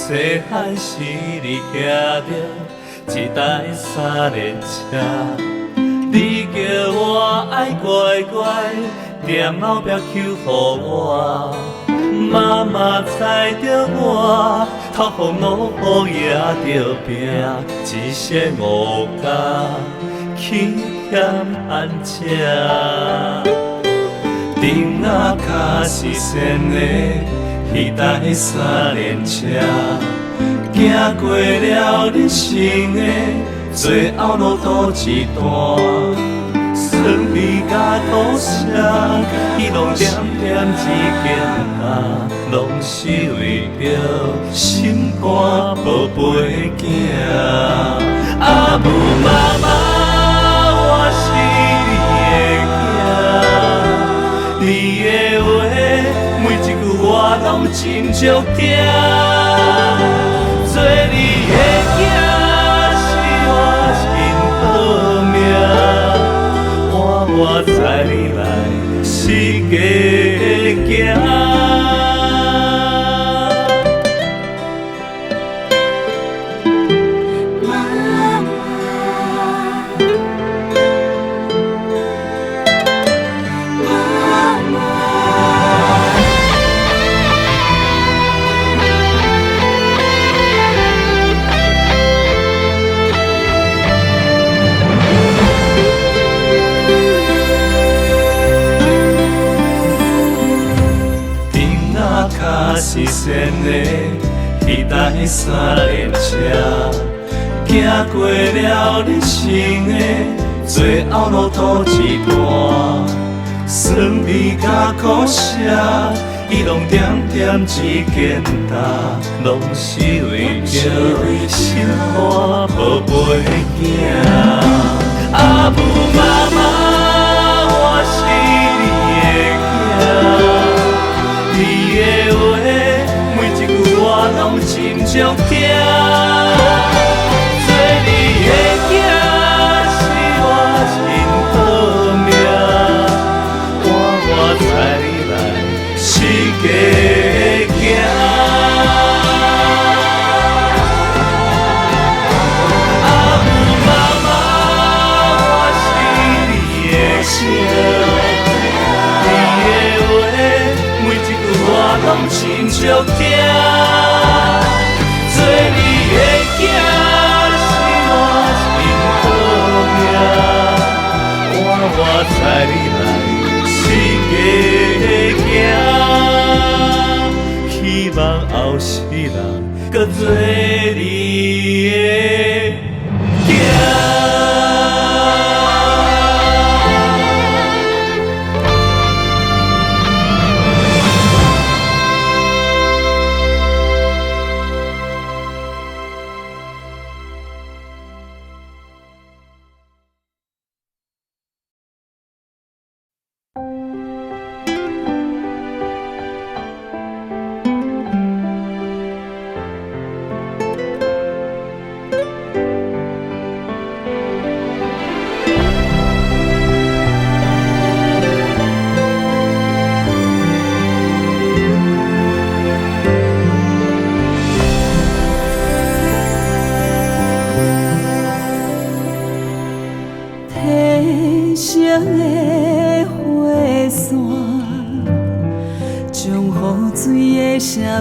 细汉时你骑着一台三轮车，你叫我爱乖乖踮后壁求予我，妈妈载着我，头风落雨也着拼，一身无家去嫌安吃。顶仔脚是仙的迄台三轮车，行过了人生的最后路途一段，酸味甲苦涩，伊拢点点一件担，拢是为着心肝宝贝囝。阿母妈妈，我是你的囝，你的话每一句我拢真足听。做你的囝是我真好命，我载你来世界行。是仙的迄台三轮车，行过了人生的最后路途一段，酸味甲苦涩，伊拢点点一件担，拢是为着心肝宝贝囝。阿母妈妈，我是你的囝，你的话每一句我拢真足听。做你的囝是我真好命，我载你来世界行。阿母妈妈，我是你的囝，你的话每一句我拢真足听。做你的囝是我真好命，我载你来世界行，希望后世人搁做你的囝。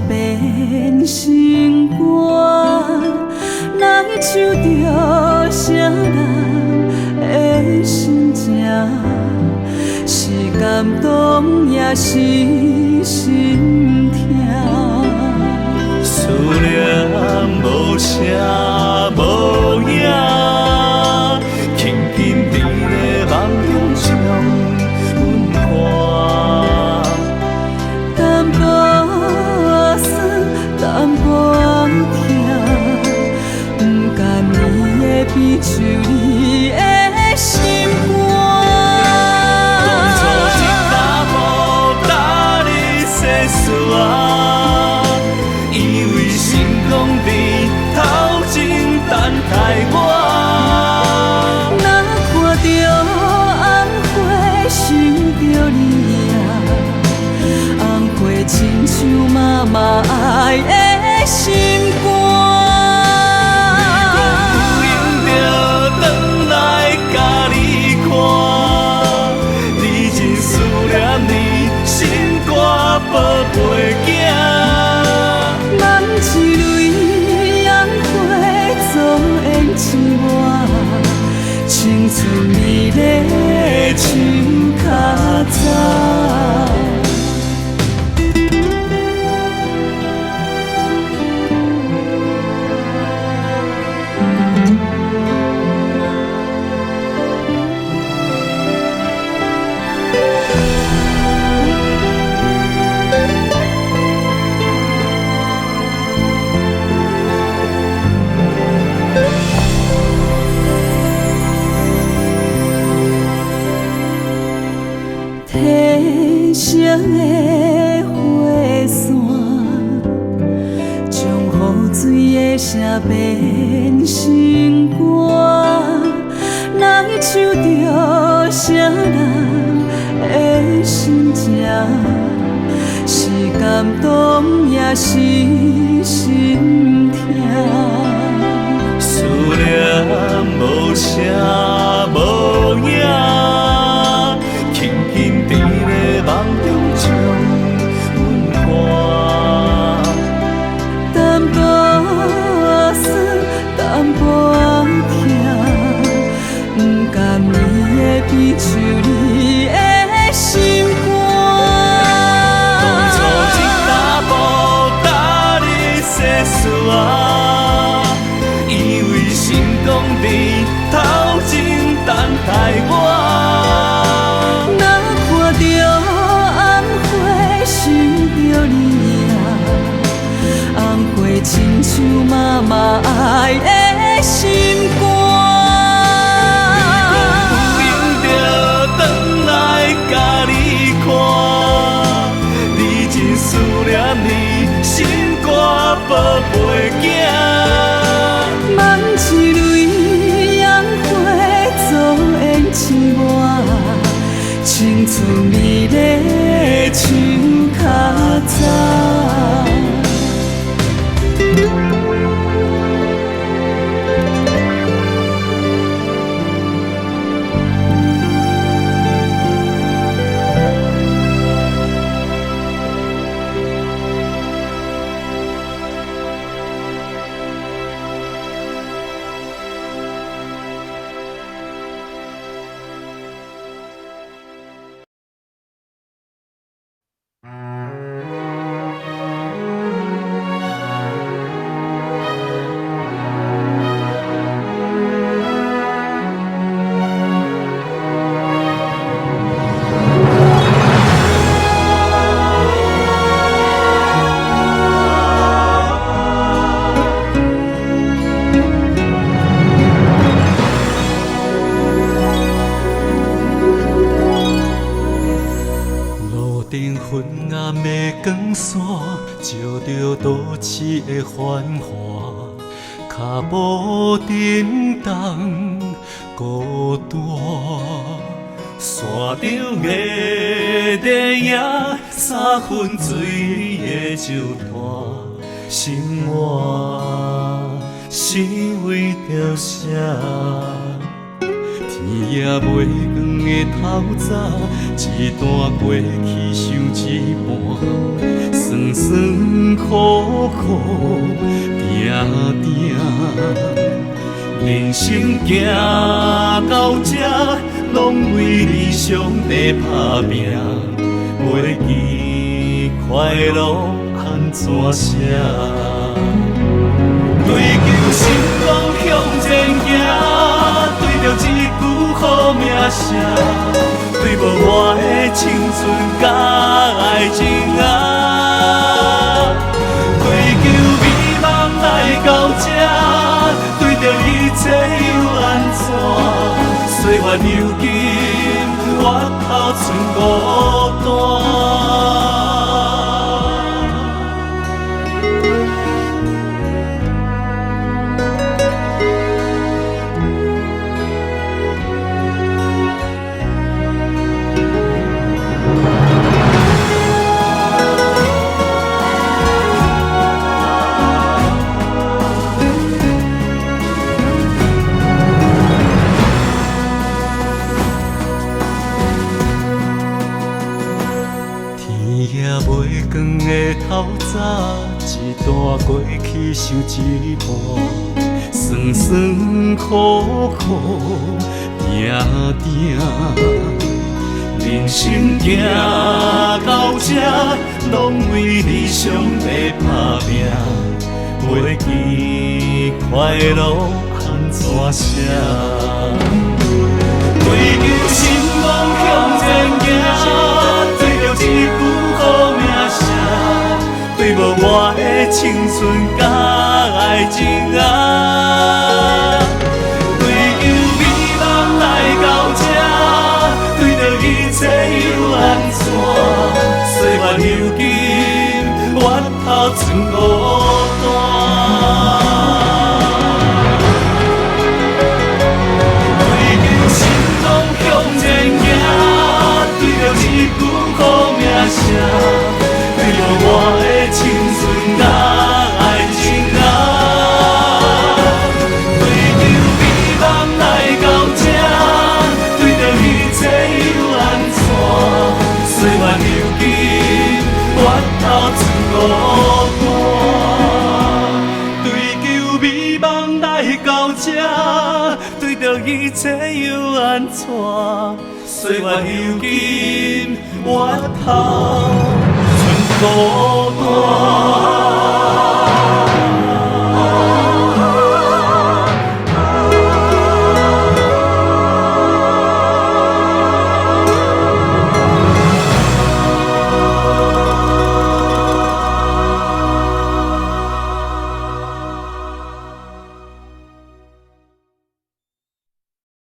变成歌，来唱着啥人的心情，是感动也是心痛。思念无声无影，轻轻伫咧梦中将阮看。淡薄酸，淡薄痛，不甘你的悲愁，你的心肝。当初一踏步踏入世事啊，以为成功伫头前等待我。若看着红花，想着你啊，红花亲像妈妈爱的心肝。的声变成歌，来唱着谁人的心情，是感动也是心痛。思念无声无影，轻轻在咧梦中将阮看。淡薄酸，淡薄痛，不甘伊的悲唱你的心当初一大步踏入世事啊，以为成功比头前等待我。若看着红花想着你啊，红花亲像妈妈爱的心肝。有用着转来甲你看，你真思念你，心肝宝贝囝。万一蕊红花作缘牵挂，青春美丽像较早。照着都市的繁华，脚步沉重孤单。山顶的电影，三分水的酒摊，生活是为着啥？天也袂光的透早，一段过去想一半，酸酸苦苦定定。人生行到这，拢为理想在打拼，袂记快乐安怎写？追求成功向前行，对着一句好名声，对无我的青春甲爱情啊！追求美梦来到这，对着一切又安怎？岁月流金，越头剩孤单。袂光的透早，一段过去想一半，酸酸苦苦定定。人生行到这，拢为理想在打拼，袂记快乐安怎写？追求成功向前行，对着一句好名声，对无我的青春甲爱情啊！追求美梦来到这，对着一切又安怎？岁月流金，越头剩孤单。我的青春甲爱情啊，追求美梦来到这，对着一切又安怎？岁月流金，源头出孤单。追求美梦来到这，对着一切又安怎？岁月流金，源头。孤单。